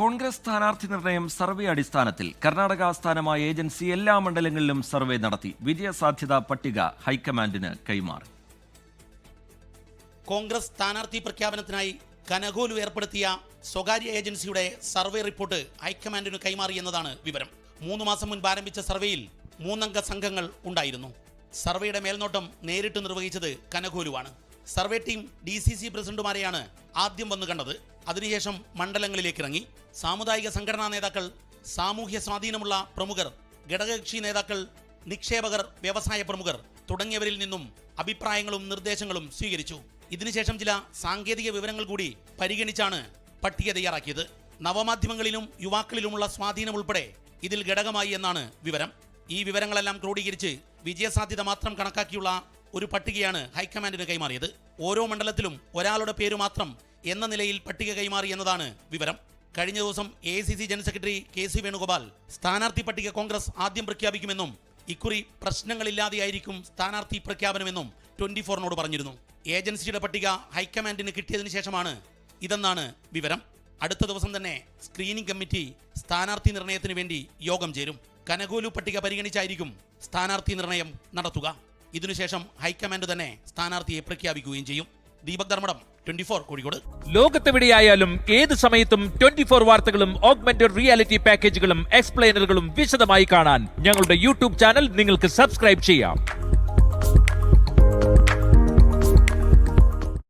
കോൺഗ്രസ് സ്ഥാനാർത്ഥി നിർണയം സർവേ അടിസ്ഥാനത്തിൽ. കർണാടക ആസ്ഥാനമായ ഏജൻസി എല്ലാ മണ്ഡലങ്ങളിലും സർവേ നടത്തി. വിജയസാധ്യതാ പട്ടിക ഹൈക്കമാൻഡിന് കൈമാറി. കോൺഗ്രസ് സ്ഥാനാർത്ഥി പ്രഖ്യാപനത്തിനായി കനകോലു ഏർപ്പെടുത്തിയ സ്വകാര്യ ഏജൻസിയുടെ സർവേ റിപ്പോർട്ട് ഹൈക്കമാൻഡിന് കൈമാറി എന്നതാണ് വിവരം. 3 മാസം മുൻപ് ആരംഭിച്ച സർവേയിൽ 3 അംഗ സംഘങ്ങൾ ഉണ്ടായിരുന്നു. സർവേയുടെ മേൽനോട്ടം നേരിട്ട് നിർവഹിച്ചത് കനകോലുവാണ്. സർവേ ടീം DCC പ്രസിഡന്റുമാരെയാണ് ആദ്യം വന്നു കണ്ടത്. അതിനുശേഷം മണ്ഡലങ്ങളിലേക്ക് ഇറങ്ങി. സാമുദായിക സംഘടനാ നേതാക്കൾ, സാമൂഹ്യ സ്വാധീനമുള്ള പ്രമുഖർ, ഘടകകക്ഷി നേതാക്കൾ, നിക്ഷേപകർ, വ്യവസായ പ്രമുഖർ തുടങ്ങിയവരിൽ നിന്നും അഭിപ്രായങ്ങളും നിർദ്ദേശങ്ങളും സ്വീകരിച്ചു. ഇതിനുശേഷം ചില സാങ്കേതിക വിവരങ്ങൾ കൂടി പരിഗണിച്ചാണ് പട്ടിക തയ്യാറാക്കിയത്. നവമാധ്യമങ്ങളിലും യുവാക്കളിലുമുള്ള സ്വാധീനം ഉൾപ്പെടെ ഇതിൽ ഘടകമായി എന്നാണ് വിവരം. ഈ വിവരങ്ങളെല്ലാം ക്രോഡീകരിച്ച് വിജയസാധ്യത മാത്രം കണക്കാക്കിയുള്ള ഒരു പട്ടികയാണ് ഹൈക്കമാൻഡിന് കൈമാറിയത്. ഓരോ മണ്ഡലത്തിലും ഒരാളുടെ പേര് മാത്രം എന്ന നിലയിൽ പട്ടിക കൈമാറി എന്നതാണ് വിവരം. കഴിഞ്ഞ ദിവസം AICC general secretary KC Venugopal സ്ഥാനാർത്ഥി പട്ടിക കോൺഗ്രസ് ആദ്യം പ്രഖ്യാപിക്കുമെന്നും ഇക്കുറി പ്രശ്നങ്ങളില്ലാതെയായിരിക്കും സ്ഥാനാർത്ഥി പ്രഖ്യാപനമെന്നും 24 പറഞ്ഞിരുന്നു. ഏജൻസിയുടെ പട്ടിക ഹൈക്കമാൻഡിന് കിട്ടിയതിനു ശേഷമാണ് ഇതെന്നാണ് വിവരം. അടുത്ത ദിവസം തന്നെ സ്ക്രീനിംഗ് കമ്മിറ്റി സ്ഥാനാർത്ഥി നിർണയത്തിന് വേണ്ടി യോഗം ചേരും. കനകോലു പട്ടിക പരിഗണിച്ചായിരിക്കും സ്ഥാനാർത്ഥി നിർണയം നടത്തുക. ഇതിനുശേഷം ഹൈക്കമാൻഡ് തന്നെ സ്ഥാനാർത്ഥിയെ പ്രഖ്യാപിക്കുകയും ചെയ്യും. ദീപക് ധർമ്മടം, 24 കോഴിക്കോട്. ലോകത്തെവിടെയായാലും ഏത് സമയത്തും 24 വാർത്തകളും ഓഗ്മെന്റഡ് റിയാലിറ്റി പാക്കേജുകളും എക്സ്പ്ലെയിനറുകളും വിശദമായി കാണാൻ ഞങ്ങളുടെ YouTube ചാനൽ നിങ്ങൾക്ക് സബ്സ്ക്രൈബ് ചെയ്യാം.